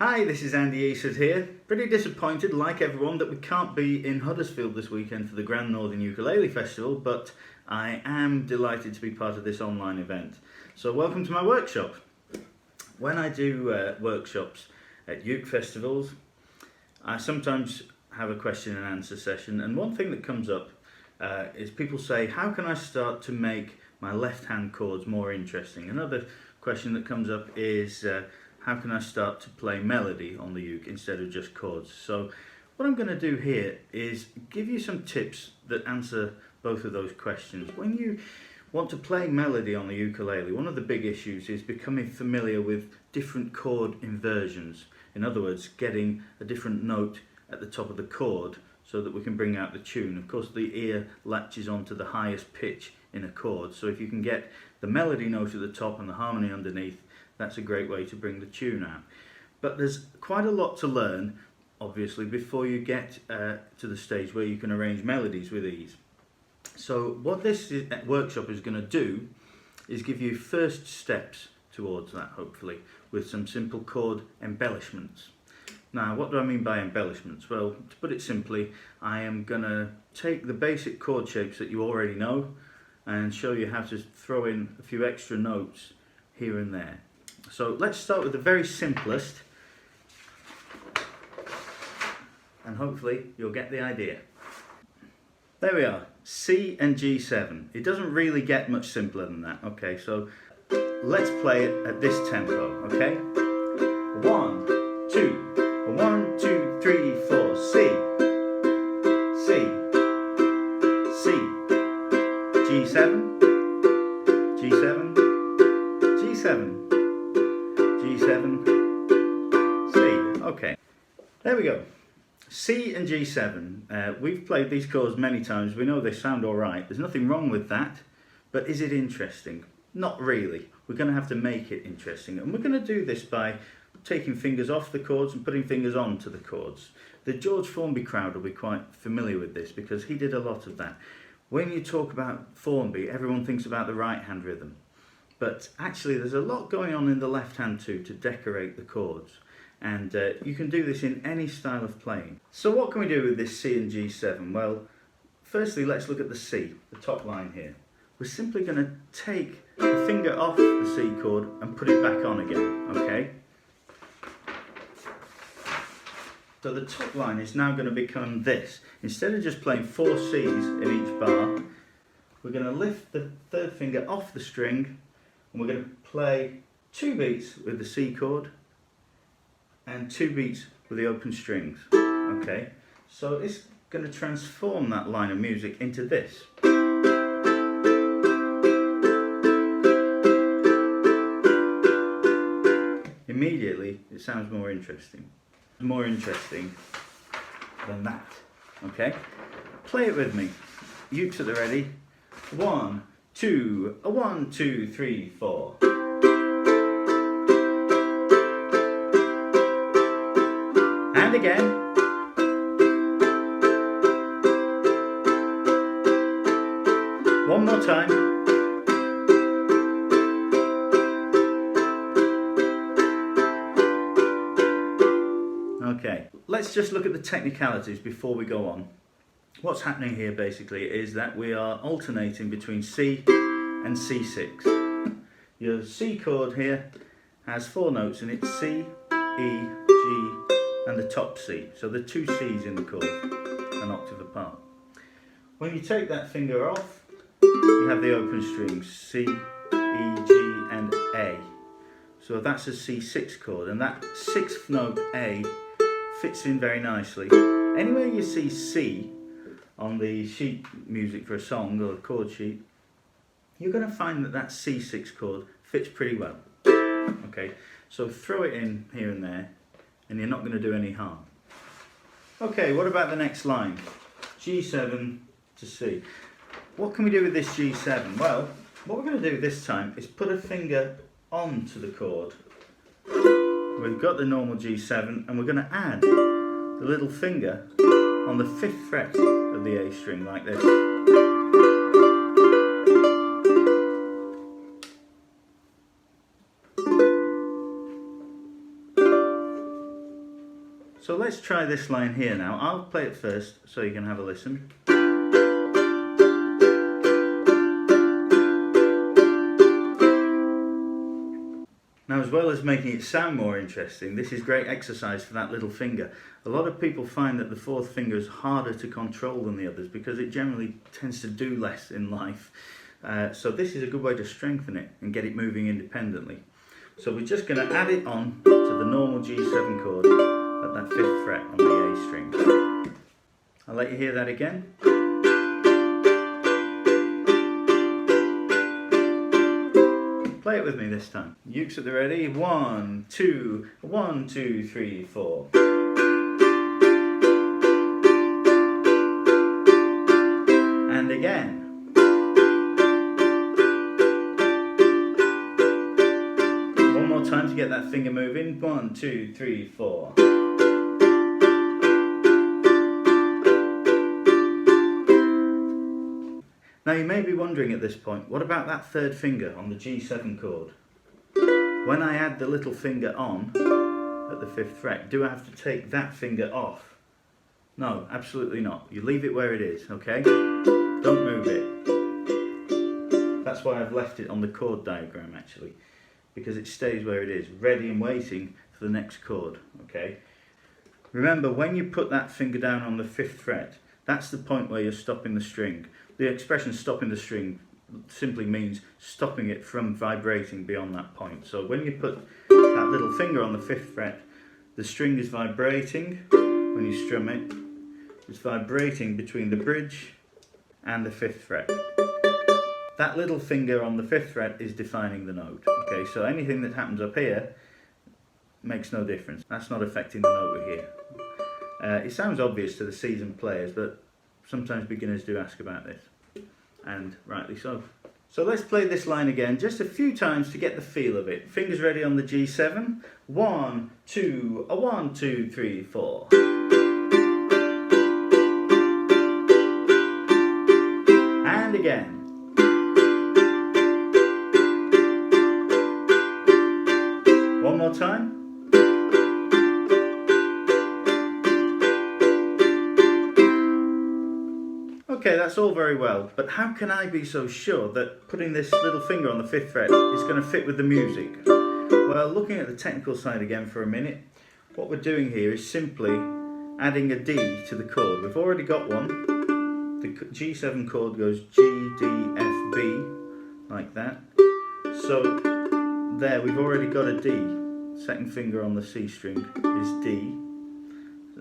Hi, this is Andy Eastwood here. Pretty disappointed, like everyone, that we can't be in Huddersfield this weekend for the Grand Northern Ukulele Festival, but I am delighted to be part of this online event. So welcome to my workshop. When I do workshops at uke festivals, I sometimes have a question and answer session, and one thing that comes up is people say, how can I start to make my left hand chords more interesting? Another question that comes up is how can I start to play melody on the uke instead of just chords? So what I'm going to do here is give you some tips that answer both of those questions. When you want to play melody on the ukulele, one of the big issues is becoming familiar with different chord inversions. In other words, getting a different note at the top of the chord so that we can bring out the tune. Of course, the ear latches onto the highest pitch in a chord, so if you can get the melody note at the top and the harmony underneath, that's a great way to bring the tune out. But there's quite a lot to learn, obviously, before you get to the stage where you can arrange melodies with ease. So what this workshop is going to do is give you first steps towards that, hopefully, with some simple chord embellishments. Now, what do I mean by embellishments? Well, to put it simply, I am going to take the basic chord shapes that you already know and show you how to throw in a few extra notes here and there. So let's start with the very simplest, and hopefully you'll get the idea. There we are, C and G7. It doesn't really get much simpler than that. Okay, so let's play it at this tempo, okay? 1, 2, 1, 2, 3, 4, C, C, C, G7, G7, G7, G7, C. Okay, there we go. C and G7. We've played these chords many times. We know they sound all right. There's nothing wrong with that. But is it interesting? Not really. We're going to have to make it interesting. And we're going to do this by taking fingers off the chords and putting fingers onto the chords. The George Formby crowd will be quite familiar with this because he did a lot of that. When you talk about Formby, everyone thinks about the right hand rhythm. But actually there's a lot going on in the left hand too to decorate the chords. And you can do this in any style of playing. So what can we do with this C and G7? Well, firstly let's look at the C, the top line here. We're simply going to take the finger off the C chord and put it back on again, okay? So the top line is now going to become this. Instead of just playing 4 C's in each bar, we're going to lift the third finger off the string and we're going to play 2 beats with the C chord and 2 beats with the open strings. Okay, so it's going to transform that line of music into this. Immediately it sounds more interesting. More interesting than that. Okay, play it with me. Ukes at the ready. 1, 2, 1, 2, 3, 4. And again. One more time. Okay, let's just look at the technicalities before we go on. What's happening here basically is that we are alternating between C and C6. Your C chord here has 4 notes in it: C, E, G, and the top C. So the 2 C's in the chord, an octave apart. When you take that finger off, you have the open strings C, E, G, and A. So that's a C6 chord, and that 6th note A fits in very nicely. Anywhere you see C on the sheet music for a song or a chord sheet, you're going to find that that C6 chord fits pretty well. Okay, so throw it in here and there and you're not going to do any harm. Okay, what about the next line? G7 to C. What can we do with this G7? Well, what we're going to do this time is put a finger onto the chord. We've got the normal G7 and we're going to add the little finger on the 5th fret of the A string like this. So let's try this line here now. I'll play it first so you can have a listen. Now, as well as making it sound more interesting, this is great exercise for that little finger. A lot of people find that the fourth finger is harder to control than the others because it generally tends to do less in life. So this is a good way to strengthen it and get it moving independently. So we're just going to add it on to the normal G7 chord at that 5th fret on the A string. I'll let you hear that again. Play it with me this time. Ukes at the ready. 1, 2, 1, 2, 3, 4. And again. One more time to get that finger moving. 1, 2, 3, 4. Now you may be wondering at this point, what about that 3rd finger on the G7 chord? When I add the little finger on at the 5th fret, do I have to take that finger off? No, absolutely not. You leave it where it is, okay? Don't move it. That's why I've left it on the chord diagram actually, because it stays where it is, ready and waiting for the next chord, okay? Remember, when you put that finger down on the 5th fret, that's the point where you're stopping the string. The expression stopping the string simply means stopping it from vibrating beyond that point. So when you put that little finger on the 5th fret, the string is vibrating when you strum it. It's vibrating between the bridge and the 5th fret. That little finger on the 5th fret is defining the note. Okay, so anything that happens up here makes no difference. That's not affecting the note we're here. It sounds obvious to the seasoned players, but sometimes beginners do ask about this, and rightly so. So let's play this line again just a few times to get the feel of it. Fingers ready on the G7. 1, 2, 1, 2, 3, 4. And again. One more time. Okay, that's all very well, but how can I be so sure that putting this little finger on the 5th fret is going to fit with the music? Well, looking at the technical side again for a minute, what we're doing here is simply adding a D to the chord. We've already got one. The G7 chord goes G, D, F, B, like that. So there, we've already got a D. Second finger on the C string is D.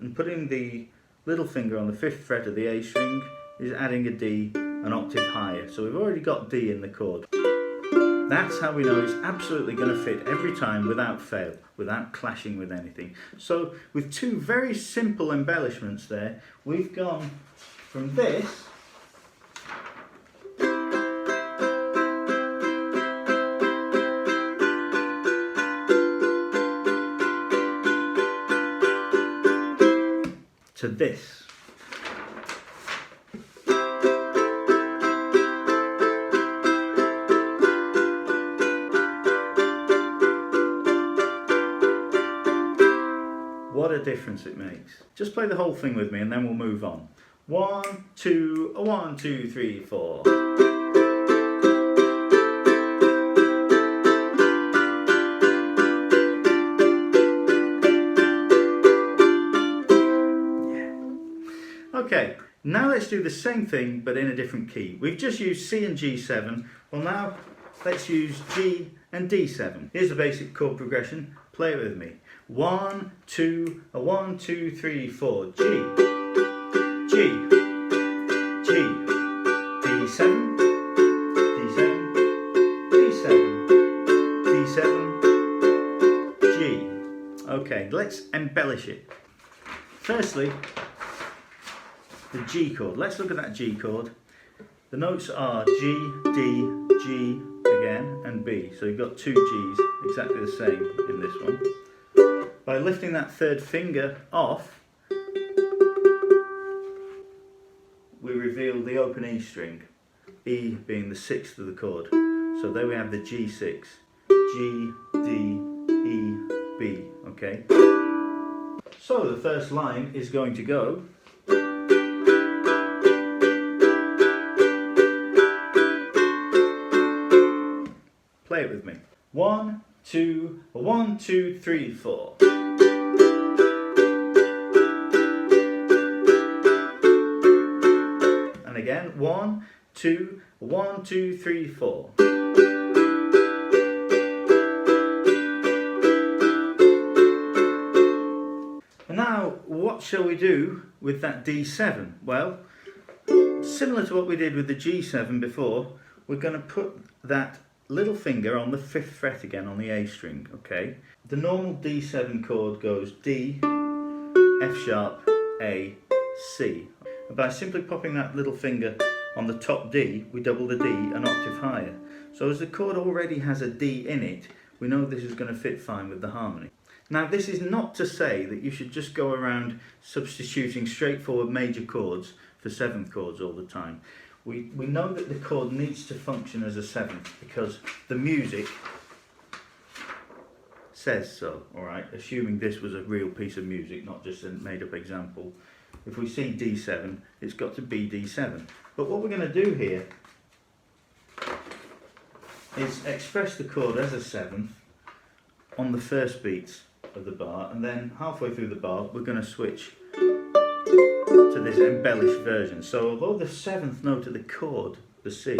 And putting the little finger on the 5th fret of the A string is adding a D an octave higher. So we've already got D in the chord. That's how we know it's absolutely going to fit every time without fail, without clashing with anything. So with two very simple embellishments there, we've gone from this to this. What a difference it makes. Just play the whole thing with me and then we'll move on. 1, 2, 1, 2, 3, 4. Okay, now let's do the same thing but in a different key. We've just used C and G7. Well, now let's use G and D7. Here's the basic chord progression. Play it with me. 1, 2, 1, 2, 3, 4. G, G, G, D7, D7, D7, D7, G. Okay, let's embellish it. Firstly, the G chord. Let's look at that G chord. The notes are G, D, G again, and B. So you've got two Gs, exactly the same in this one. By lifting that third finger off, we reveal the open E string, E being the sixth of the chord. So there we have the G6, G, D, E, B, okay? So the first line is going to go. Play it with me. 1, 2, 1, 2, 3, 4. And again, 1, 2, 1, 2, 3, 4. And now, what shall we do with that D7? Well, similar to what we did with the G7 before, we're going to put that little finger on the 5th fret again on the A string, okay? The normal D7 chord goes D, F sharp, A, C. And by simply popping that little finger on the top D, we double the D an octave higher. So as the chord already has a D in it, we know this is going to fit fine with the harmony. Now this is not to say that you should just go around substituting straightforward major chords for 7th chords all the time. We know that the chord needs to function as a 7th because the music says so, alright? Assuming this was a real piece of music, not just a made up example. If we see D7, it's got to be D7. But what we're going to do here is express the chord as a 7th on the first beats of the bar, and then halfway through the bar we're going to switch to this embellished version. So although the 7th note of the chord, the C,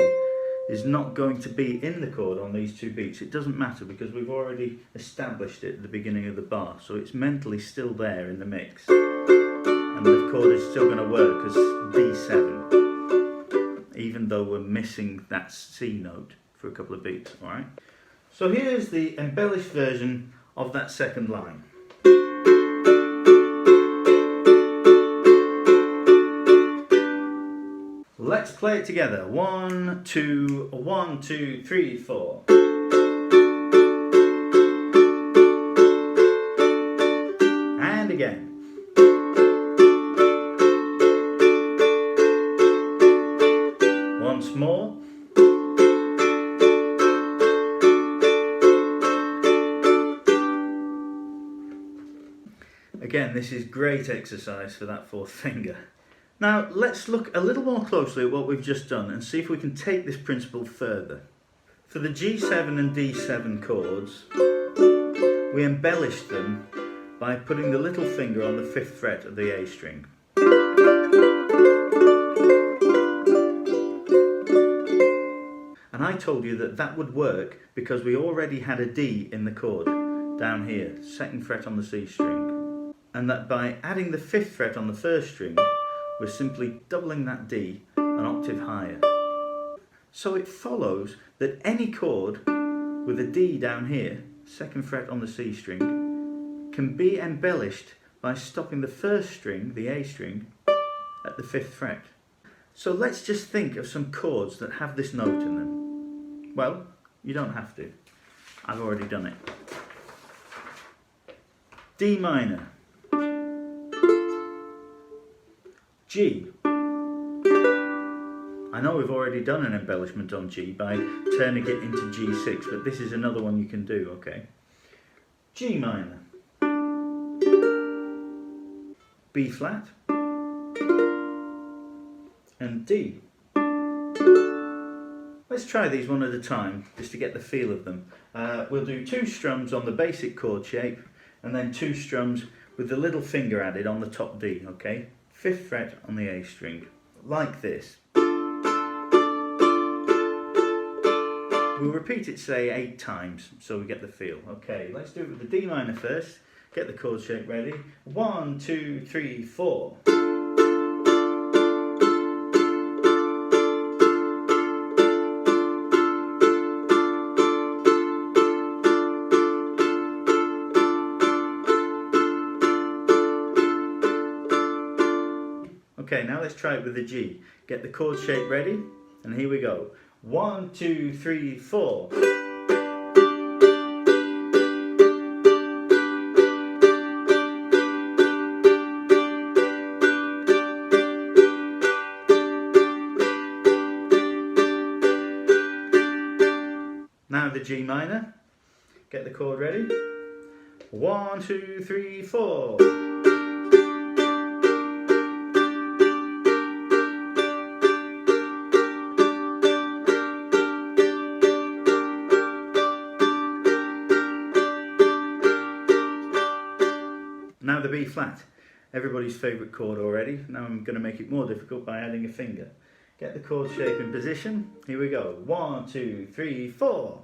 is not going to be in the chord on these 2 beats, it doesn't matter because we've already established it at the beginning of the bar, so it's mentally still there in the mix, and the chord is still going to work as D7 even though we're missing that C note for a couple of beats. Alright, so here's the embellished version of that second line. Let's play it together. 1, 2, 1, 2, 3, 4. And again. Once more. Again, this is great exercise for that 4th finger. Now let's look a little more closely at what we've just done and see if we can take this principle further. For the G7 and D7 chords, we embellished them by putting the little finger on the 5th fret of the A string. And I told you that that would work because we already had a D in the chord down here, 2nd fret on the C string. And that by adding the 5th fret on the 1st string, we're simply doubling that D an octave higher. So it follows that any chord with a D down here, 2nd fret on the C string, can be embellished by stopping the 1st string, the A string, at the 5th fret. So let's just think of some chords that have this note in them. Well, you don't have to. I've already done it. D minor. G. I know we've already done an embellishment on G by turning it into G6, but this is another one you can do, okay? G minor. B flat. And D. Let's try these one at a time, just to get the feel of them. We'll do 2 strums on the basic chord shape, and then 2 strums with the little finger added on the top D, okay? 5th fret on the A string, like this. We'll repeat it, say, 8 times, so we get the feel. Okay, let's do it with the D minor first. Get the chord shape ready. 1, 2, 3, 4. Okay, now let's try it with the G. Get the chord shape ready, and here we go. 1, 2, 3, 4. Now the G minor. Get the chord ready. 1, 2, 3, 4. Now the B flat, everybody's favourite chord already. Now I'm going to make it more difficult by adding a finger. Get the chord shape in position. Here we go. 1, 2, 3, 4.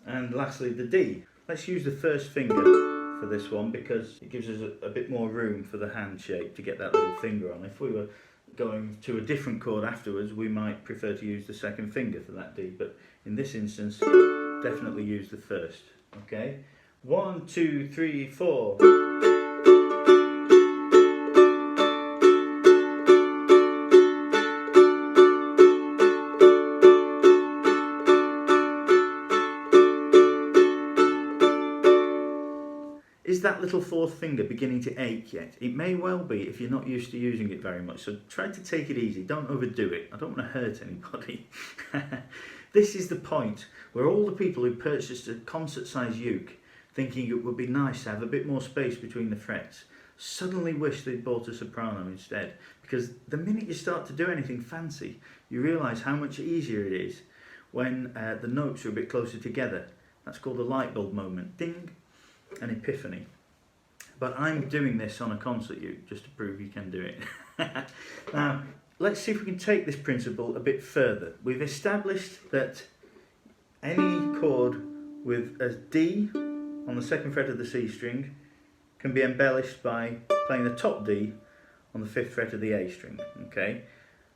And lastly the D. Let's use the first finger for this one because it gives us a bit more room for the hand shape to get that little finger on. If we were going to a different chord afterwards, we might prefer to use the second finger for that D, but in this instance definitely use the first. Okay, 1, 2, 3, 4. Is that little fourth finger beginning to ache yet? It may well be if you're not used to using it very much, so try to take it easy, don't overdo it. I don't want to hurt anybody. This is the point where all the people who purchased a concert-sized uke, thinking it would be nice to have a bit more space between the frets, suddenly wish they'd bought a soprano instead. Because the minute you start to do anything fancy, you realise how much easier it is when the notes are a bit closer together. That's called the light bulb moment. Ding! An epiphany. But I'm doing this on a concert uke just to prove you can do it. Now let's see if we can take this principle a bit further. We've established that any chord with a D on the second fret of the C string can be embellished by playing the top D on the 5th fret of the A string. Okay,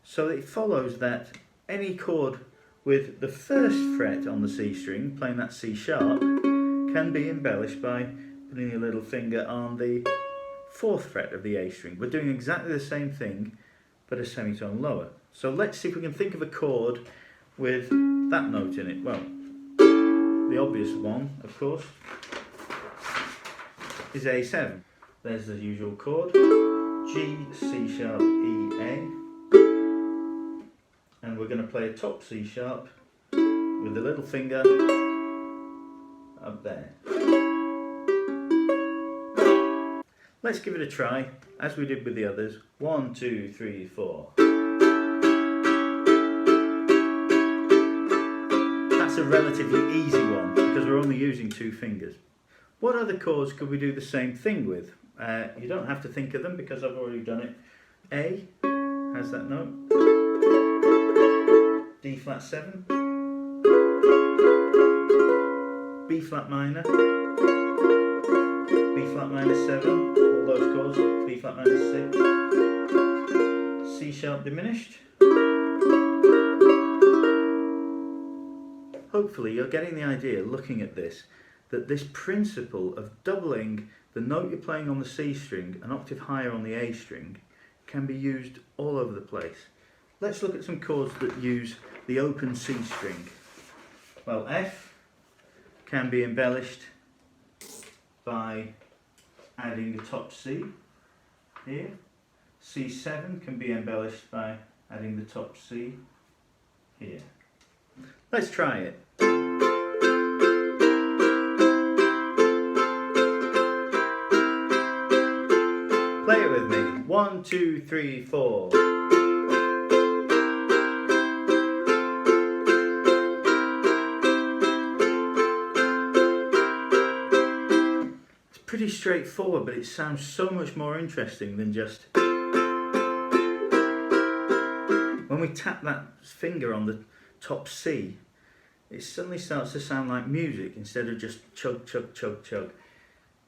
so it follows that any chord with the 1st fret on the C string, playing that C sharp, can be embellished by putting a little finger on the 4th fret of the A string. We're doing exactly the same thing but a semitone lower. So let's see if we can think of a chord with that note in it. Well, the obvious one, of course, is A7. There's the usual chord, G, C sharp, E, A. And we're going to play a top C sharp with the little finger up there. Let's give it a try, as we did with the others. 1, 2, 3, 4. That's a relatively easy one, because we're only using 2 fingers. What other chords could we do the same thing with? You don't have to think of them, because I've already done it. A has that note. D flat 7. B flat minor, B flat minor 7, all those chords, B flat minor 6, C sharp diminished. Hopefully you're getting the idea, looking at this, that this principle of doubling the note you're playing on the C string an octave higher on the A string can be used all over the place. Let's look at some chords that use the open C string. Well, F can be embellished by adding the top C here. C7 can be embellished by adding the top C here. Let's try it. Play it with me. 1, 2, 3, 4. Pretty straightforward, but it sounds so much more interesting than just when we tap that finger on the top C, it suddenly starts to sound like music instead of just chug chug chug chug.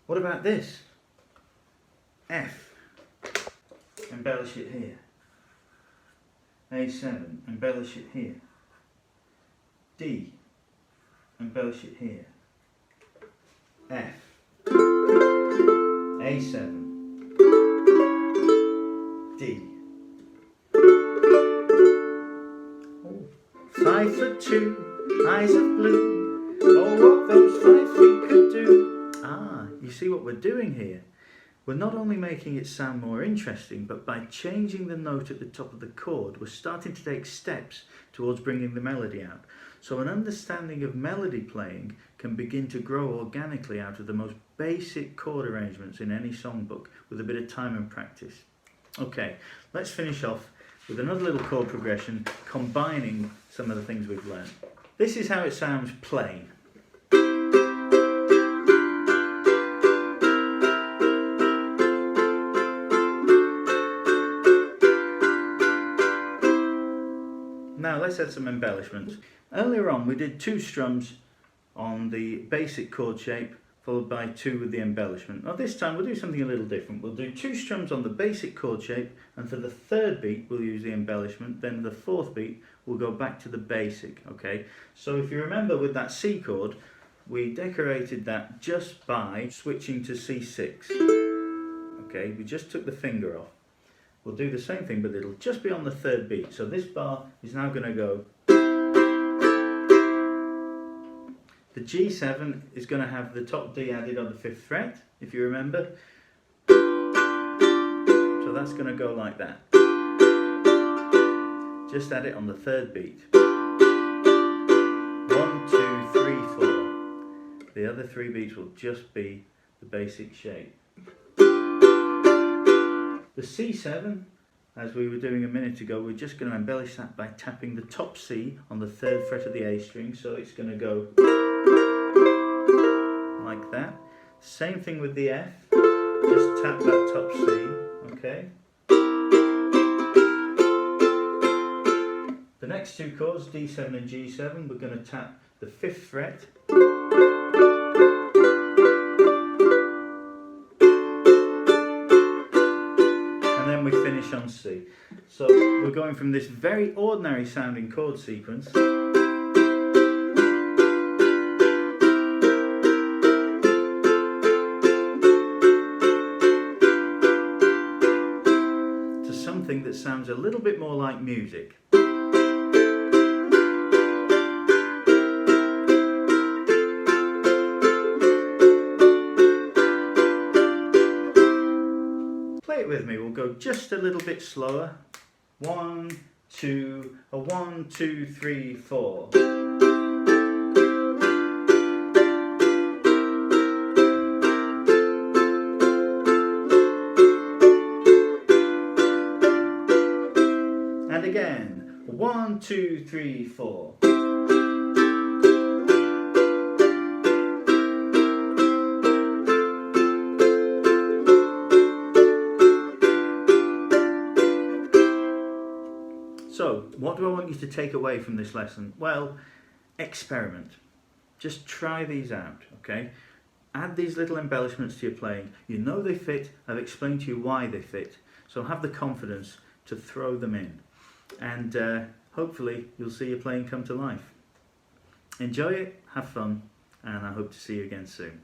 What about this? F, embellish it here. A7, embellish it here. D, embellish it here. F, A7, D. Oh, 5'2", eyes of blue. Oh, what those 5 feet could do. Ah, you see what we're doing here? we're not only making it sound more interesting, but by changing the note at the top of the chord, we're starting to take steps towards bringing the melody out. So an understanding of melody playing can begin to grow organically out of the most basic chord arrangements in any songbook with a bit of time and practice. Okay, let's finish off with another little chord progression combining some of the things we've learned. This is how it sounds plain. Now let's add some embellishments. Earlier on we did 2 strums on the basic chord shape followed by 2 with the embellishment. Now this time we'll do something a little different. We'll do 2 strums on the basic chord shape, and for the 3rd beat we'll use the embellishment, then the 4th beat we'll go back to the basic. Okay, so if you remember with that C chord, we decorated that just by switching to C6. Okay, we just took the finger off. We'll do the same thing, but it'll just be on the 3rd beat. So this bar is now going to go. The G7 is going to have the top D added on the 5th fret, if you remember. So that's going to go like that. Just add it on the 3rd beat. 1, 2, 3, 4. The other 3 beats will just be the basic shape. The C7, as we were doing a minute ago, we're just going to embellish that by tapping the top C on the 3rd fret of the A string, so it's going to go like that. Same thing with the F, just tap that top C, okay? The next 2 chords, D7 and G7, we're going to tap the 5th fret. And then we finish on C. So we're going from this very ordinary sounding chord sequence to something that sounds a little bit more like music. Play it with me, we'll go just a little bit slower. 1, 2, 1, 2, 3, 4. And again, 1, 2, 3, 4. So, what do I want you to take away from this lesson? Well, experiment. Just try these out, okay? Add these little embellishments to your playing. You know they fit. I've explained to you why they fit. So have the confidence to throw them in. And hopefully you'll see your playing come to life. Enjoy it, have fun, and I hope to see you again soon.